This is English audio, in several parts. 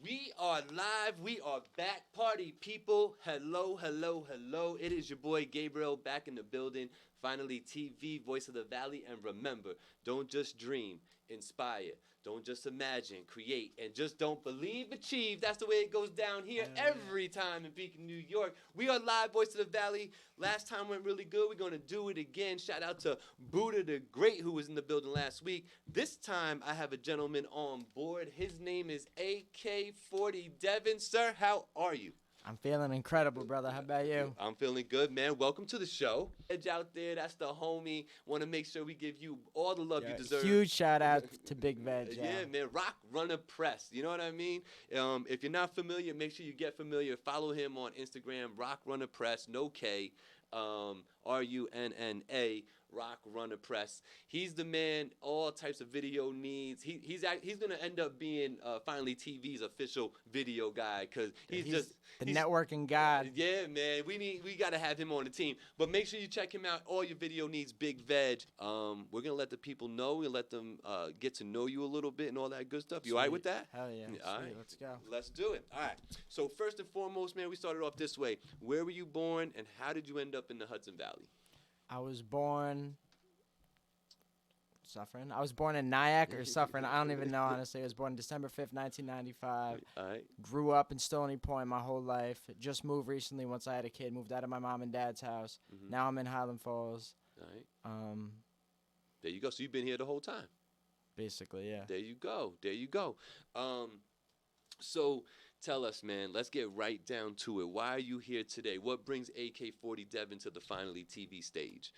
We are live. We are back. Party people. Hello, hello, hello. It is your boy Gabriel back in the building. Finally, TV, Voice of the Valley. And remember, don't just dream, inspire. Don't just imagine, create. And just don't believe, achieve. That's the way it goes down here every time in Beacon, New York. We are live, Voice of the Valley. Last time went really good. We're going to do it again. Shout out to Buddha the Great, who was in the building last week. This time, I have a gentleman on board. His name is Ak40 Devin. Sir, how are you? I'm feeling incredible, brother. How about you? I'm feeling good, man. Welcome to the show. Edge out there, that's the homie. Want to make sure we give you all the love you deserve. Huge shout out to Big Veg. Yeah, man. Rock Runner Press. You know what I mean? If you're not familiar, make sure you get familiar. Follow him on Instagram, Rock Runner Press, no K, RUNNA. Rock Runner Press. He's the man. All types of video needs. He's gonna end up being finally TV's official video guy because he's networking god. Yeah, man. We gotta have him on the team. But make sure you check him out. All your video needs, Big Veg. We're gonna let the people know. We'll let them get to know you a little bit and all that good stuff. You all right with that? Hell yeah. All right. Let's go. Let's do it. All right. So first and foremost, man, we started off this way. Where were you born and how did you end up in the Hudson Valley? I was born in Nyack or Suffering. I don't even know, honestly. I was born December 5th, 1995. All right. Grew up in Stony Point my whole life. Just moved recently once I had a kid. Moved out of my mom and dad's house. Mm-hmm. Now I'm in Highland Falls. All right. There you go. So you've been here the whole time? Basically, yeah. There you go. There you go. So tell us, man, let's get right down to it. Why are you here today? What brings Ak40 Devin to the Finally TV stage?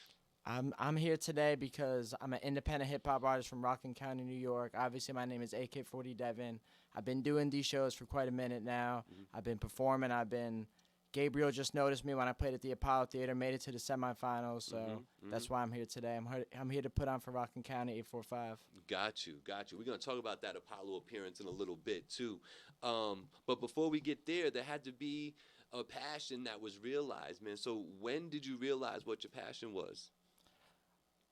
I'm here today because I'm an independent hip-hop artist from Rockland County, New York. Obviously, my name is Ak40 Devin. I've been doing these shows for quite a minute now. Mm-hmm. I've been performing. Gabriel just noticed me when I played at the Apollo Theater, made it to the semifinals, so that's why I'm here today. I'm here to put on for Rockland County 845. Got you. We're going to talk about that Apollo appearance in a little bit, too. But before we get there had to be a passion that was realized, man. So when did you realize what your passion was?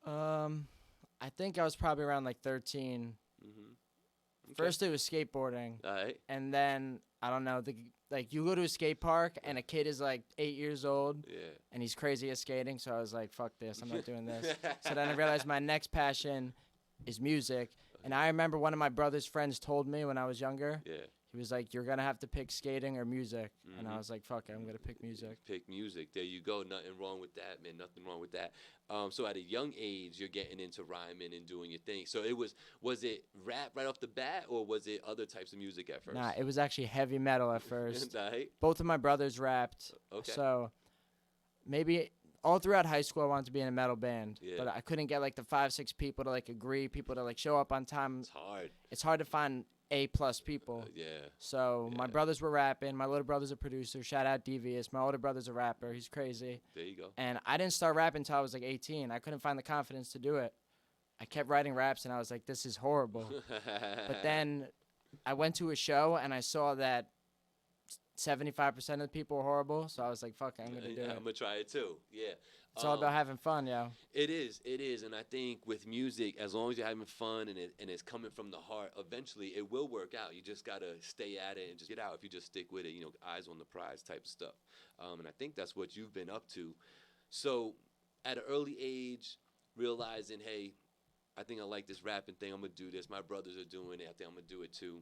I think I was probably around like 13. Mm-hmm. Okay. First it was skateboarding. All right. And then, I don't know, you go to a skate park and a kid is like 8 years old. Yeah. And he's crazy at skating, so I was like, fuck this, I'm not doing this. So then I realized my next passion is music. And I remember one of my brother's friends told me when I was younger. Yeah. He was like, you're going to have to pick skating or music. Mm-hmm. And I was like, fuck it, I'm going to pick music. Pick music. There you go. Nothing wrong with that, man. Nothing wrong with that. So at a young age, you're getting into rhyming and doing your thing. So was it rap right off the bat, or was it other types of music at first? Nah, it was actually heavy metal at first. Right. Both of my brothers rapped. Okay. So maybe all throughout high school, I wanted to be in a metal band. Yeah. But I couldn't get like the 5-6 people to like agree, people to like show up on time. It's hard. It's hard to find A+ people. Yeah. So my brothers were rapping. My little brother's a producer. Shout out Devious. My older brother's a rapper. He's crazy. There you go. And I didn't start rapping until I was like 18. I couldn't find the confidence to do it. I kept writing raps, and I was like, this is horrible. But then I went to a show, and I saw that 75% of the people were horrible. So I was like, fuck it, I'm going to do it. I'm going to try it too. Yeah. It's all about having fun, yo. It is, and I think with music, as long as you're having fun and it's coming from the heart, eventually it will work out. You just gotta stay at it and just get out if you just stick with it. Eyes on the prize type of stuff. And I think that's what you've been up to. So, at an early age, realizing, hey, I think I like this rapping thing. I'm gonna do this. My brothers are doing it. I think I'm gonna do it too.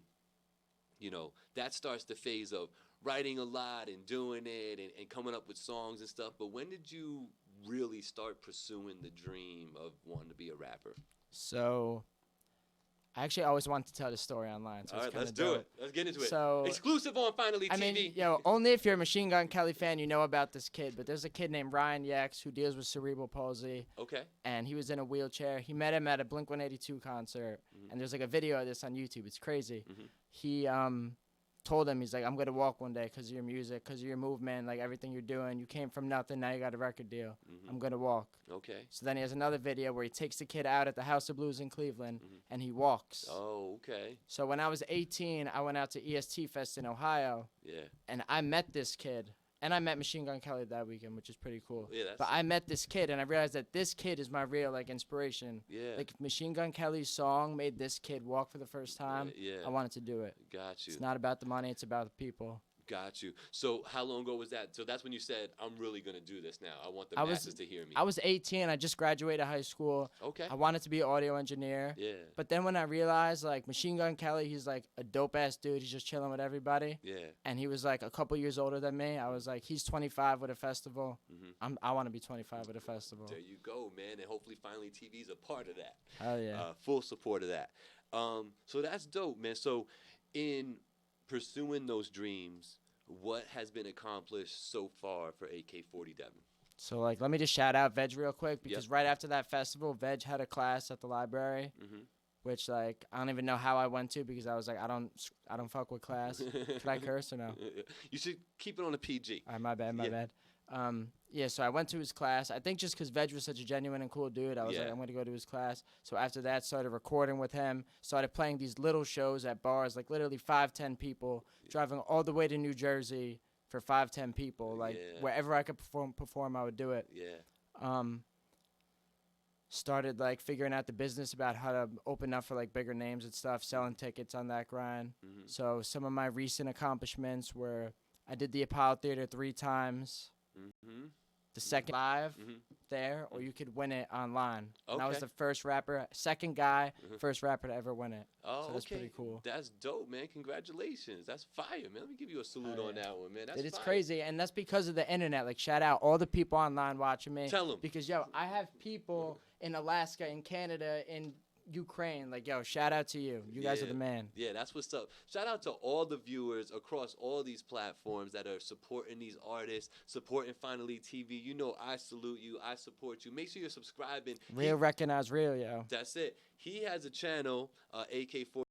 That starts the phase of writing a lot and doing it and coming up with songs and stuff. But when did you really start pursuing the dream of wanting to be a rapper? So, I actually always wanted to tell this story online. So all right, let's do it. Let's get into it. So, exclusive on Finally TV. I mean, only if you're a Machine Gun Kelly fan, you know about this kid. But there's a kid named Ryan Yex who deals with cerebral palsy. Okay. And he was in a wheelchair. He met him at a Blink-182 concert. Mm-hmm. And there's like a video of this on YouTube. It's crazy. Mm-hmm. He told him, he's like, I'm going to walk one day because of your music, because of your movement, like everything you're doing. You came from nothing, now you got a record deal. Mm-hmm. I'm going to walk. Okay. So then he has another video where he takes the kid out at the House of Blues in Cleveland, and he walks. Oh, okay. So when I was 18, I went out to EST Fest in Ohio. Yeah. And I met this kid. And I met Machine Gun Kelly that weekend, which is pretty cool. Yeah, but I met this kid, and I realized that this kid is my real, like, inspiration. Yeah. Like, if Machine Gun Kelly's song made this kid walk for the first time, I wanted to do it. Got you. It's not about the money, it's about the people. Got you. So how long ago was that? So that's when you said, I'm really going to do this now. I want the masses to hear me. I was 18. I just graduated high school. Okay. I wanted to be an audio engineer. Yeah. But then when I realized, like, Machine Gun Kelly, he's, like, a dope-ass dude. He's just chilling with everybody. Yeah. And he was, like, a couple years older than me. I was like, he's 25 with a festival. I want to be 25 with a festival. There you go, man. And hopefully finally TV's a part of that. Hell yeah. Full support of that. So that's dope, man. So in pursuing those dreams, what has been accomplished so far for AK40 Devin? So, like, let me just shout out Veg real quick, because right after that festival, Veg had a class at the library, which, like, I don't even know how I went to, because I was like, I don't fuck with class. Can I curse or no? You should keep it on a PG. All right, my bad. Yeah, so I went to his class. I think just because Veg was such a genuine and cool dude, I was like, I'm going to go to his class. So after that, started recording with him, started playing these little shows at bars, like literally 5-10 people, driving all the way to New Jersey for 5-10 people. Like, wherever I could perform, I would do it. Yeah. Started, like, figuring out the business about how to open up for, like, bigger names and stuff, selling tickets on that grind. So some of my recent accomplishments were I did the Apollo Theater 3 times. The second live there, or you could win it online. And I was the first rapper, second guy, first rapper to ever win it. Oh, so that's pretty cool. That's dope, man. Congratulations. That's fire, man. Let me give you a salute on that one, man. That's It's crazy, and that's because of the internet. Like, shout out all the people online watching me. Tell them. Because, yo, I have people in Alaska, in Canada, in Ukraine. Like, yo, shout out to you. You guys are the man. Yeah, that's what's up. Shout out to all the viewers across all these platforms that are supporting these artists, supporting Finally TV. You know, I salute you. I support you. Make sure you're subscribing. Real recognize real, yo. That's it. He has a channel, AK40.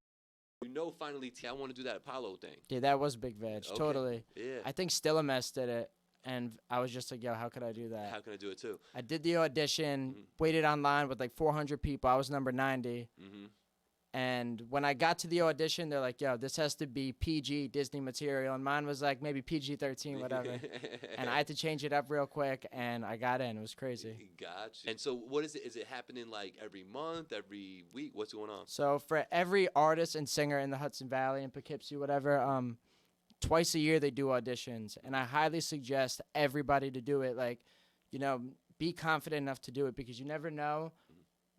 You know, Finally TV. I want to do that Apollo thing. Yeah, that was Big Veg. Totally. Yeah. I think Stillames did it. And I was just like, yo, how could I do that? How can I do it too? I did the audition, waited online with like 400 people. I was number 90. And when I got to the audition, they're like, yo, this has to be PG Disney material. And mine was like maybe PG-13, whatever. And I had to change it up real quick, and I got in. It was crazy. Gotcha. And so what is it? Is it happening like every month, every week? What's going on? So for every artist and singer in the Hudson Valley and Poughkeepsie, whatever, twice a year they do auditions, and I highly suggest everybody to do it. Like, you know, be confident enough to do it, because you never know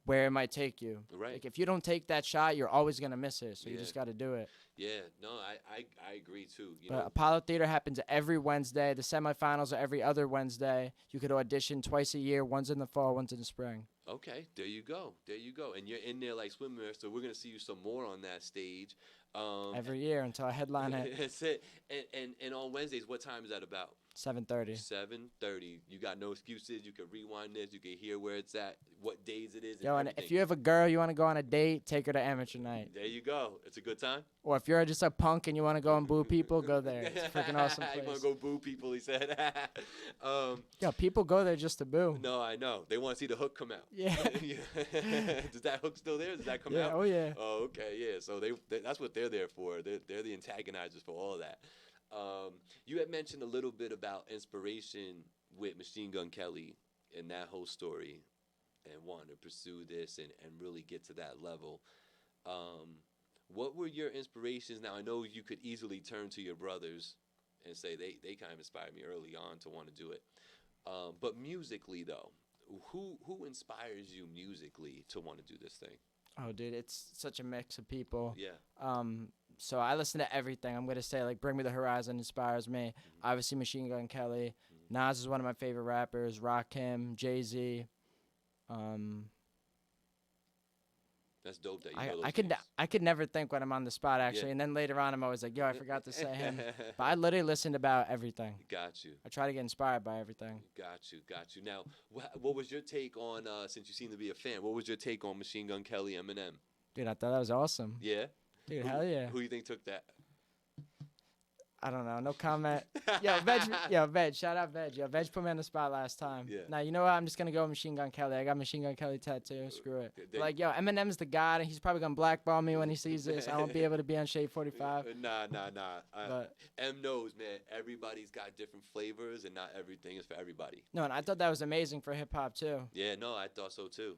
where it might take you. Right. Like, if you don't take that shot, you're always gonna miss it. So you just got to do it. Yeah. No, I agree too. You But know, Apollo Theater happens every Wednesday. The semifinals are every other Wednesday. You could audition twice a year. One's in the fall, one's in the spring. okay, there you go. There you go. And you're in there like swimwear, so we're gonna see you some more on that stage. Every year until I headline it. That's it. And on Wednesdays, what time is that about? 7:30. 7:30. You got no excuses. You can rewind this. You can hear where it's at, what days it is. Yo, and if you have a girl you want to go on a date, take her to amateur night. There you go. It's a good time. Or if you're just a punk and you want to go and boo people, go there. It's a freaking awesome place. You want to go boo people, he said. Yo, people go there just to boo. No, I know. They want to see the hook come out. Yeah. Does that hook still there? Does that come Yeah, out? oh yeah. Oh, okay, yeah. So that's what they're there for. They're the antagonizers for all of that. You had mentioned a little bit about inspiration with Machine Gun Kelly and that whole story and wanting to pursue this and really get to that level. What were your inspirations? Now, I know you could easily turn to your brothers and say they kind of inspired me early on to want to do it. But musically, though, who inspires you musically to want to do this thing? Oh, dude, it's such a mix of people. Yeah. So I listen to everything. I'm gonna say, like, Bring Me the Horizon inspires me. Obviously, Machine Gun Kelly. Nas is one of my favorite rappers. Rakim, Jay-Z. That's dope that you know those names. I could never think when I'm on the spot, actually. Yeah. And then later on, I'm always like, yo, I forgot to say him. But I literally listened about everything. Got you. I try to get inspired by everything. Got you. Now, what was your take on, since you seem to be a fan, what was your take on Machine Gun Kelly, Eminem? Dude, I thought that was awesome. Yeah? Dude, hell yeah. Who do you think took that? I don't know. No comment. Veg. Shout out Veg. Yo, Veg put me on the spot last time. Yeah. Now, you know what? I'm just going to go Machine Gun Kelly. I got Machine Gun Kelly tattoo. Screw it. Like, yo, Eminem's the god, and he's probably going to blackball me when he sees this. I won't be able to be on Shade 45. Nah. M knows, man. Everybody's got different flavors, and not everything is for everybody. No, and I thought that was amazing for hip-hop, too. Yeah, no, I thought so, too.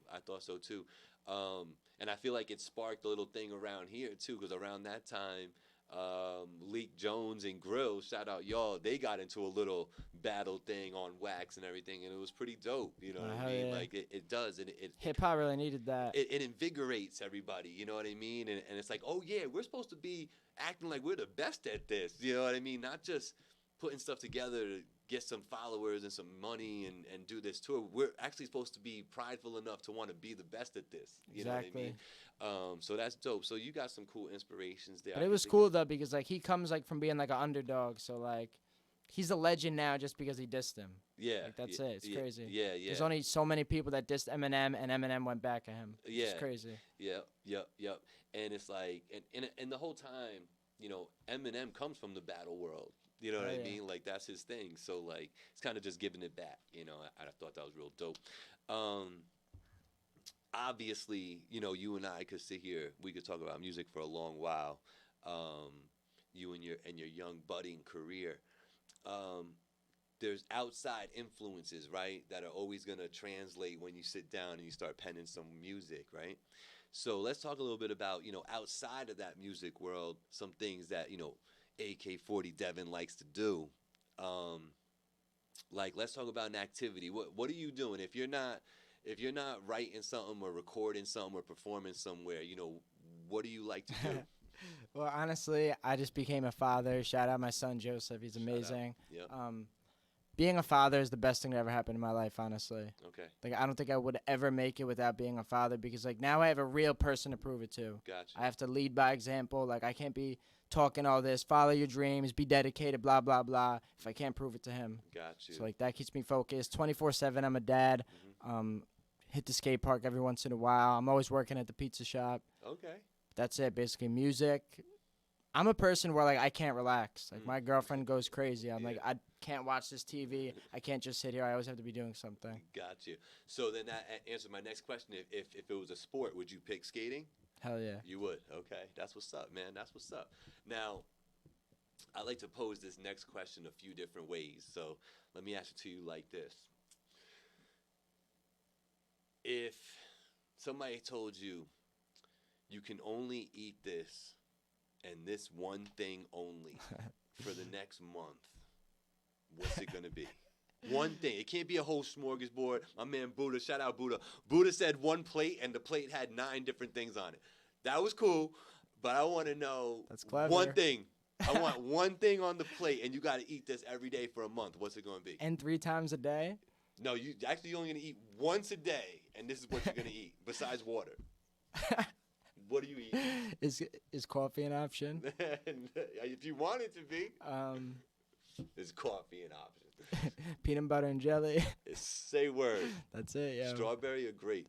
And I feel like it sparked a little thing around here, too, because around that time, Leak Jones and Grill, shout out y'all, they got into a little battle thing on wax and everything, and it was pretty dope. You know what I mean? Yeah. Like it does, and it hip hop really needed that. It invigorates everybody. You know what I mean? And it's like, oh yeah, we're supposed to be acting like we're the best at this. You know what I mean? Not just putting stuff together to get some followers and some money and do this tour. We're actually supposed to be prideful enough to want to be the best at this. You know what I mean? So that's dope. So you got some cool inspirations there. But it was cool though, because like he comes like from being like an underdog, so like he's a legend now just because he dissed him. Yeah, like, that's it. It's crazy. Yeah. There's only so many people that dissed Eminem, and Eminem went back at him. Yeah, it's crazy. Yep. And it's like, and the whole time, you know, Eminem comes from the battle world. You know what I mean? Like, that's his thing. So, like, it's kind of just giving it back. You know, I thought that was real dope. Obviously, you know, you and I could sit here. We could talk about music for a long while. You and your young budding career. There's outside influences, right, that are always going to translate when you sit down and you start penning some music, right? So let's talk a little bit about, you know, outside of that music world, some things that, you know, Ak40 Devin likes to do. Like, let's talk about an activity. What are you doing if you're not writing something or recording something or performing somewhere? You know, what do you like to do? Well, honestly, I just became a father. Shout out my son Joseph. He's amazing. Yep. Being a father is the best thing that ever happened in my life, honestly. Okay. Like, I don't think I would ever make it without being a father, because like now I have a real person to prove it to. Gotcha. I have to lead by example. Like, I can't be talking all this, follow your dreams, be dedicated, blah, blah, blah, if I can't prove it to him. Gotcha. So, like, that keeps me focused. 24/7, I'm a dad. Mm-hmm. Hit the skate park every once in a while. I'm always working at the pizza shop. Okay. That's it, basically. Music. I'm a person where, like, I can't relax. Like, my girlfriend goes crazy. I'm like, I can't watch this TV. I can't just sit here. I always have to be doing something. Got you. So then that answered my next question. If it was a sport, would you pick skating? Hell yeah. You would. Okay. That's what's up, man. That's what's up. Now, I like to pose this next question a few different ways. So let me ask it to you like this. If somebody told you you can only eat this and this one thing only for the next month, what's it going to be? One thing. It can't be a whole smorgasbord. My man Buddha, shout out Buddha. Buddha said one plate, and the plate had 9 different things on it. That was cool, but I want to know one thing. I want one thing on the plate, and you got to eat this every day for a month. What's it going to be? And 3 times a day? No, you're only going to eat once a day, and this is what you're going to eat, besides water. What do you eat? Is coffee an option? If you want it to be. Is coffee an option? Peanut butter and jelly. Say word. That's it, yeah. Strawberry or grape?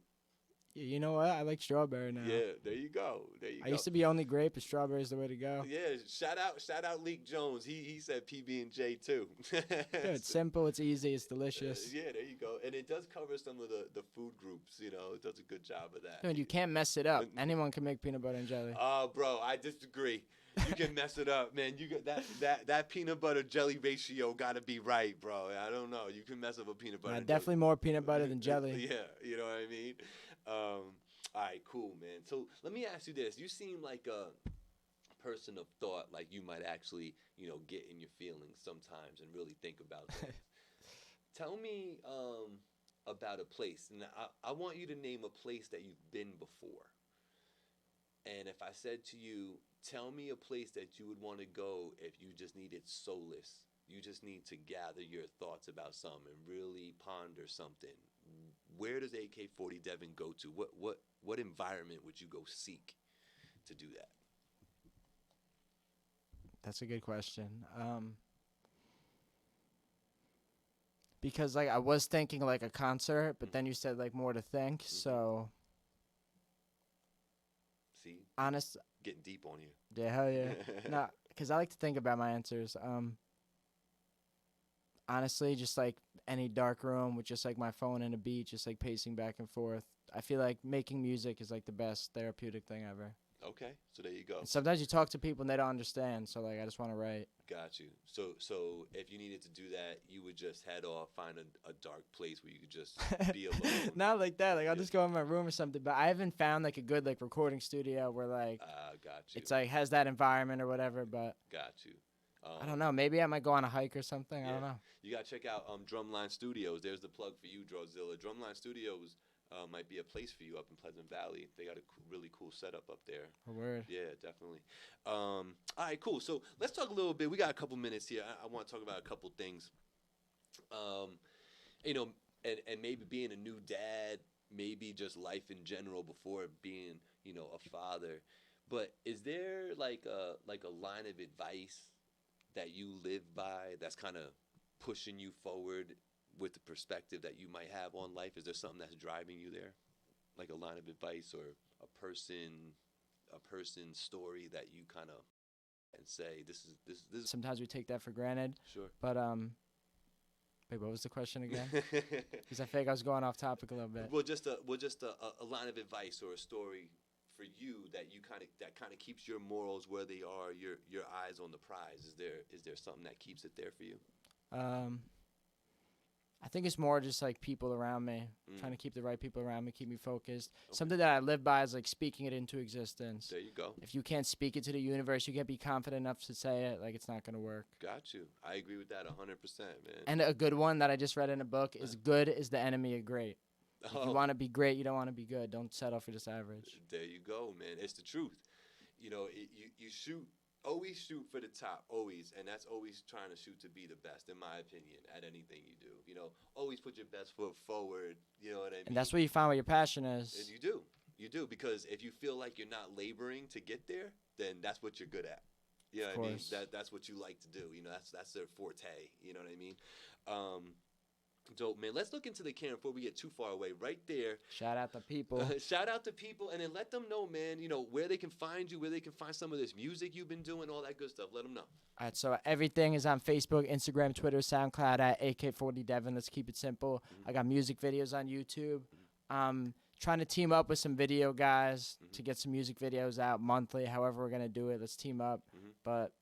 You know what? I like strawberry now. Yeah, there you go. I used to be only grape, but strawberry is the way to go. Yeah, shout out Leak Jones. He said PB&J too. Yeah, it's simple, it's easy, it's delicious. Yeah, there you go. And it does cover some of the food groups, you know. It does a good job of that. Dude, you can't mess it up. Anyone can make peanut butter and jelly. Oh, bro, I disagree. You can mess it up, man. You got that peanut butter jelly ratio got to be right, bro. I don't know. You can mess up a peanut butter. Definitely more peanut butter than jelly. Yeah, you know what I mean? All right, cool, man. So let me ask you this. You seem like a person of thought, like you might actually, you know, get in your feelings sometimes and really think about things. Tell me about a place. And I want you to name a place that you've been before. And if I said to you, tell me a place that you would want to go if you just needed solace, you just need to gather your thoughts about something and really ponder something, where does Ak40 Devin go to? What environment would you go seek to do that? That's a good question. Because like I was thinking like a concert, but then you said like more to think. So see, honest, getting deep on you. Yeah, hell yeah. Nah, because I like to think about my answers. Honestly, just like any dark room with just like my phone and a beat, just like pacing back and forth. I feel like making music is like the best therapeutic thing ever. Okay, so there you go. And sometimes you talk to people and they don't understand, so like I just want to write. Got you. So if you needed to do that, you would just head off, find a dark place where you could just be alone. Not like that. Like I'll just go in my room or something. But I haven't found like a good like recording studio where like got you. it's like has that environment or whatever. But Got you. I don't know. Maybe I might go on a hike or something. Yeah. I don't know. You gotta check out Drumline Studios. There's the plug for you, Drawzilla. Drumline Studios might be a place for you up in Pleasant Valley. They got a really cool setup up there. A word. Yeah, definitely. All right, cool. So let's talk a little bit. We got a couple minutes here. I want to talk about a couple things. You know, and maybe being a new dad, maybe just life in general before being, you know, a father. But is there like a line of advice that you live by that's kind of pushing you forward with the perspective that you might have on life? Is there something that's driving you there, like a line of advice or a person's story that you kind of and say this is Sometimes we take that for granted. Sure. But wait, what was the question again? Because I feel like I was going off topic a little bit. Well, just a line of advice or a story for you that you kind of keeps your morals where they are, your eyes on the prize. Is there something that keeps it there for you? I think it's more just like people around me, trying to keep the right people around me, keep me focused. Okay. Something that I live by is like speaking it into existence. There you go. If you can't speak it to the universe, you can't be confident enough to say it, like it's not going to work. Got you. I agree with that 100%, man. And a good one that I just read in a book is good is the enemy of great. If you want to be great, you don't want to be good. Don't settle for just average. There you go, man. It's the truth. You know, you shoot. Always shoot for the top, always, and that's always trying to shoot to be the best, in my opinion, at anything you do. You know, always put your best foot forward. You know what I mean? And that's where you find what your passion is. And you do, because if you feel like you're not laboring to get there, then that's what you're good at. You know what I mean? That's what you like to do. You know, that's their forte. You know what I mean? Dope, man. Let's look into the camera before we get too far away. Right there. Shout out to people. Shout out to people, and then let them know, man, you know, where they can find you, where they can find some of this music you've been doing, all that good stuff. Let them know. All right, so everything is on Facebook, Instagram, Twitter, SoundCloud at Ak40 Devin. Let's keep it simple. I got music videos on YouTube. Trying to team up with some video guys to get some music videos out monthly. However we're going to do it, let's team up. But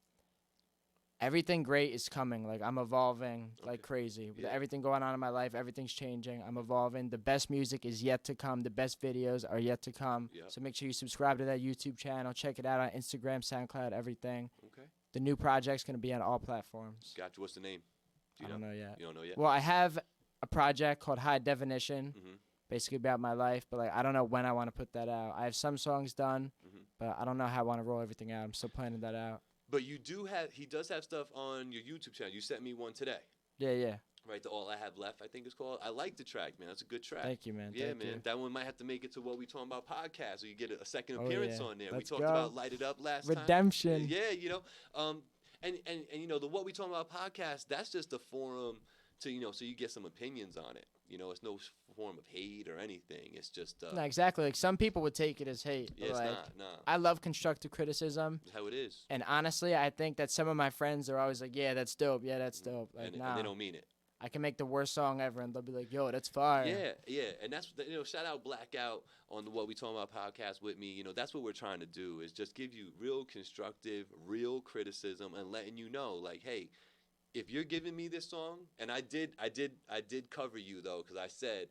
everything great is coming. Like, I'm evolving like crazy. With everything going on in my life, everything's changing. I'm evolving. The best music is yet to come. The best videos are yet to come. Yep. So make sure you subscribe to that YouTube channel. Check it out on Instagram, SoundCloud, everything. Okay. The new project's going to be on all platforms. Gotcha. What's the name? I don't know yet. You don't know yet? Well, I have a project called High Definition, basically about my life. But, like, I don't know when I want to put that out. I have some songs done, but I don't know how I want to roll everything out. I'm still planning that out. But he does have stuff on your YouTube channel. You sent me one today. Yeah. Right, the All I Have Left, I think it's called. I like the track, man. That's a good track. Thank you, man. Yeah, Thank man. you. That one might have to make it to What We Talking About podcast, so you get a second appearance on there. Let's we talked about Light It Up last Redemption. time. Yeah, you know. And you know, the What We Talking About podcast, that's just a forum to, you know, so you get some opinions on it. You know, it's no form of hate or anything. It's just no, exactly. Like, some people would take it as hate. Yeah, it's like, not. No. I love constructive criticism. That's how it is. And honestly, I think that some of my friends are always like, "Yeah, that's dope. Yeah, that's dope." Like, and they don't mean it. I can make the worst song ever, and they'll be like, "Yo, that's fire." Yeah, and that's, you know, shout out Blackout on the What We Talking About podcast with me. You know, that's what we're trying to do, is just give you real constructive, real criticism, and letting you know, like, hey, if you're giving me this song, and I did cover you though, because I said,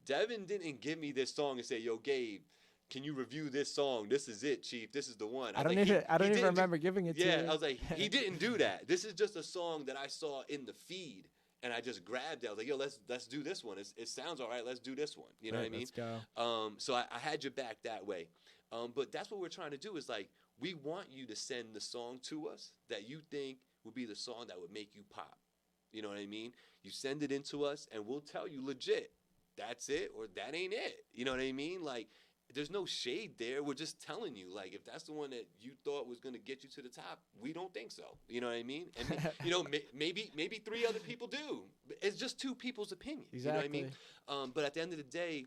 Devin didn't give me this song and say, "Yo, Gabe, can you review this song? This is it, Chief. This is the one." I don't even remember giving it to you. Yeah, I was like, he didn't do that. This is just a song that I saw in the feed, and I just grabbed it. I was like, "Yo, let's do this one. It sounds all right. Let's do this one." You know what I mean? Let's go. So I had your back that way. But that's what we're trying to do, is like, we want you to send the song to us that you think would be the song that would make you pop. You know what I mean? You send it in to us, and we'll tell you legit, that's it or that ain't it. You know what I mean? Like, there's no shade there. We're just telling you, like, if that's the one that you thought was going to get you to the top, we don't think so. You know what I mean? And, maybe 3 other people do. It's just 2 people's opinions. Exactly. You know what I mean? But at the end of the day,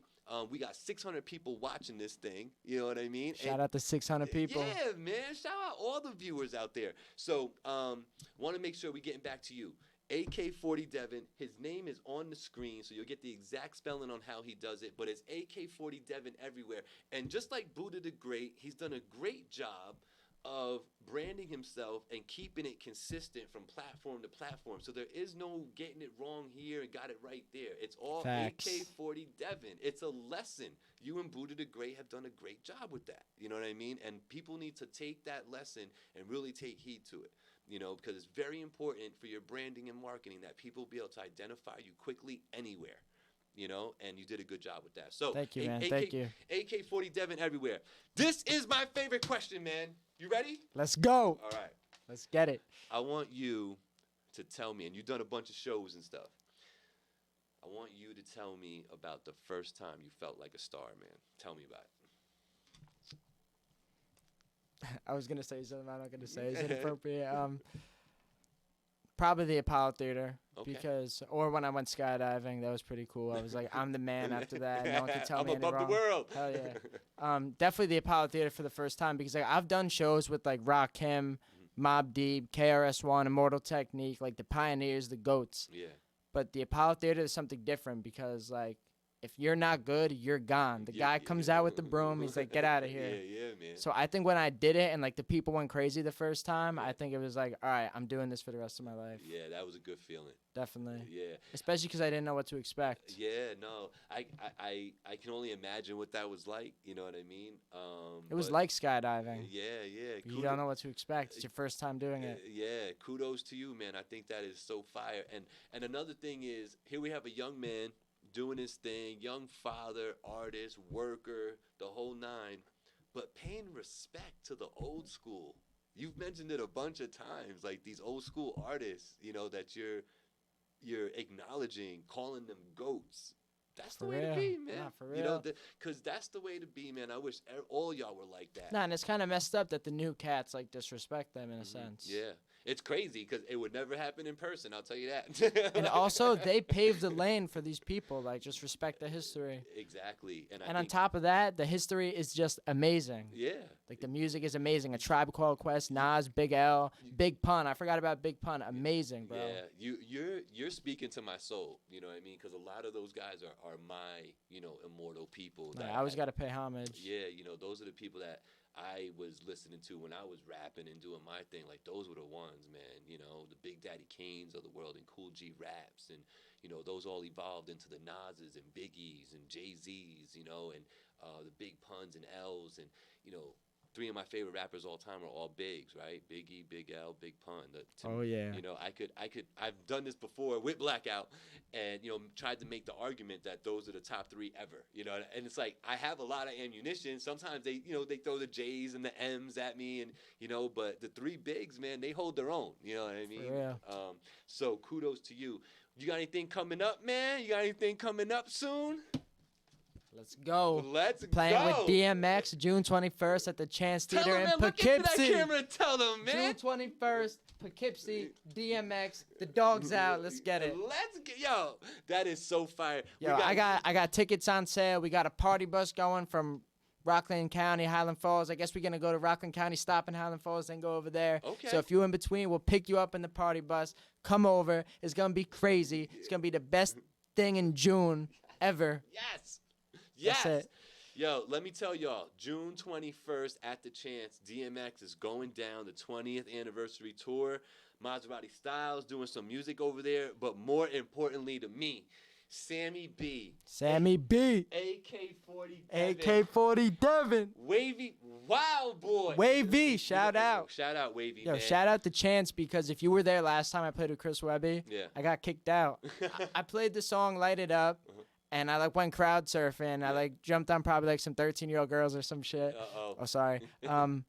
we got 600 people watching this thing. You know what I mean? Shout out to 600 people. Yeah, man. Shout out all the viewers out there. So, want to make sure we're getting back to you. AK40 Devin, his name is on the screen, so you'll get the exact spelling on how he does it, but it's AK40 Devin everywhere. And just like Buddha the Great, he's done a great job of branding himself and keeping it consistent from platform to platform. So there is no getting it wrong here and got it right there. It's all Facts. AK40 Devin. It's a lesson. You and Buddha the Great have done a great job with that. You know what I mean? And people need to take that lesson and really take heed to it. You know, because it's very important for your branding and marketing that people be able to identify you quickly anywhere. You know, and you did a good job with that. So thank you, man. Thank you. AK40 Devin everywhere. This is my favorite question, man. You ready? Let's go. All right. Let's get it. I want you to tell me, and you've done a bunch of shows and stuff. I want you to tell me about the first time you felt like a star, man. Tell me about it. I was gonna say something I'm not gonna say. Is inappropriate? Probably the Apollo Theater, or when I went skydiving, that was pretty cool. I was like, I'm the man after that. No one can tell me anything wrong. I'm above the world. Hell yeah. Definitely the Apollo Theater for the first time because like I've done shows with like Rakim, Mobb Deep, KRS-One, Immortal Technique, like the pioneers, the goats. Yeah. But the Apollo Theater is something different because like if you're not good, you're gone. The guy comes out with the broom. He's like, get out of here. Yeah, man. So I think when I did it and, like, the people went crazy the first time, I think it was like, all right, I'm doing this for the rest of my life. Yeah, that was a good feeling. Definitely. Yeah. Especially because I didn't know what to expect. Yeah, no. I can only imagine what that was like. You know what I mean? It was like skydiving. Yeah. You don't know what to expect. It's your first time doing it. Yeah, kudos to you, man. I think that is so fire. And another thing is, here we have a young man doing his thing, young father, artist, worker, the whole 9, but paying respect to the old school. You've mentioned it a bunch of times, like these old school artists, you know, that you're acknowledging, calling them goats. That's the way to be, man. Nah, for real. You know, because that's the way to be, man. I wish all y'all were like that. Nah, and it's kind of messed up that the new cats like disrespect them in a sense. Yeah. It's crazy because it would never happen in person. I'll tell you that. And also, they paved the lane for these people. Like, just respect the history. Exactly. And on top of that, the history is just amazing. Yeah. Like, the music is amazing. A Tribe Called Quest, Nas, Big L, Big Pun. I forgot about Big Pun. Amazing, bro. Yeah. You're speaking to my soul. You know what I mean? Because a lot of those guys are my, you know, immortal people. I always got to pay homage. Yeah. You know, those are the people that I was listening to when I was rapping and doing my thing. Like, those were the ones, man. You know, the Big Daddy Kanes of the world and Cool G Raps. And, you know, those all evolved into the Nas's and Biggies and Jay-Z's, you know, and the Big Puns and L's. And, you know, 3 of my favorite rappers all time are all bigs, right? Biggie, Big L, Big Pun. Yeah. You know, I've done this before with Blackout and, you know, tried to make the argument that those are the top 3 ever, you know, and it's like, I have a lot of ammunition. Sometimes they, you know, they throw the J's and the M's at me and, you know, but the 3 bigs, man, they hold their own, you know what I mean? Yeah. So kudos to you. You got anything coming up, man? You got anything coming up soon? Let's go. Let's Playing go. with DMX June 21st at the Chance Tell Theater them, in man, Poughkeepsie. Look into that camera and tell them, man. June 21st, Poughkeepsie, DMX, the dog's out. Let's get it. Let's get, yo, that is so fire. Yo, I got tickets on sale. We got a party bus going from Rockland County, Highland Falls. I guess we're going to go to Rockland County, stop in Highland Falls, then go over there. Okay. So if you're in between, we'll pick you up in the party bus. Come over. It's going to be crazy. It's going to be the best thing in June ever. Yes. Yes. That's it. Yo, let me tell y'all, June 21st at the Chance, DMX is going down the 20th anniversary tour. Maserati Styles doing some music over there, but more importantly to me, Sammy B. AK40 Devin. AK40 Devin. Wavy, wow, boy. Wavy, shout out. Shout out, Wavy, Yo, man. shout out to Chance because if you were there last time I played with Chris Webby, I got kicked out. I played the song Light It Up. And I like went crowd surfing. I like jumped on probably like some 13-year-old girls or some shit. Oh, sorry. I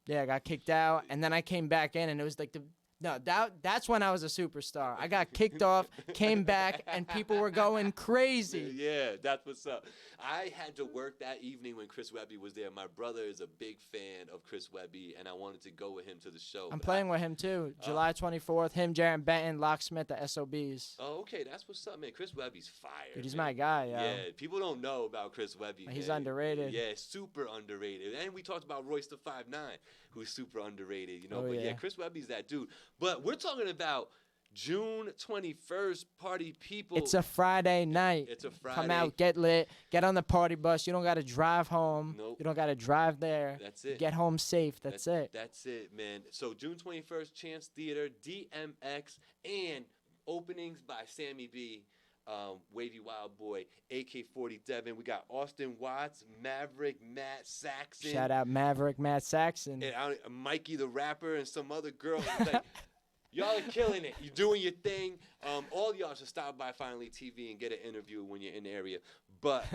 got kicked out. And then I came back in and it was like No, that's when I was a superstar. I got kicked off, came back, and people were going crazy. Yeah, that's what's up. I had to work that evening when Chris Webby was there. My brother is a big fan of Chris Webby, and I wanted to go with him to the show. I'm playing with him, too. July 24th, him, Jaron Benton, Locksmith, the SOBs. Oh, okay, that's what's up, man. Chris Webby's fire. Dude, he's man. my guy, yo. Yeah, people don't know about Chris Webby. He's man. underrated. Yeah, super underrated. And we talked about Royce the 5'9", who's super underrated, you know. Oh, but yeah, Chris Webby's that dude. But we're talking about June 21st, party people. It's a Friday night. It's a Friday. Come out, get lit, get on the party bus. You don't got to drive home. Nope. You don't got to drive there. That's it. Get home safe. That's it. That's it, man. So June 21st, Chance Theater, DMX, and openings by Sammy B, Wavy Wild Boy, AK40 Devin. We got Austin Watts, Maverick, Matt Saxon. Shout out Maverick, Matt Saxon. And Mikey the rapper and some other girl. Like, y'all are killing it. You're doing your thing. All y'all should stop by Finally TV and get an interview when you're in the area. But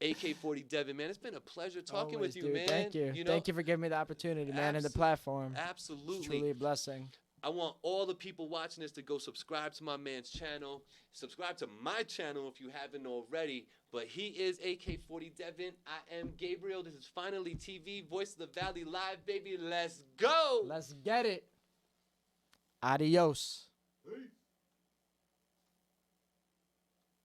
AK40 Devin, man, it's been a pleasure talking Always, with you, dude. man. Thank you. You know, Thank you for giving me the opportunity, man, and the platform. Absolutely. It's truly a blessing. I want all the people watching this to go subscribe to my man's channel. Subscribe to my channel if you haven't already. But he is AK40 Devin. I am Gabriel. This is Finally TV, Voice of the Valley Live, baby. Let's go. Let's get it. Adios. Peace.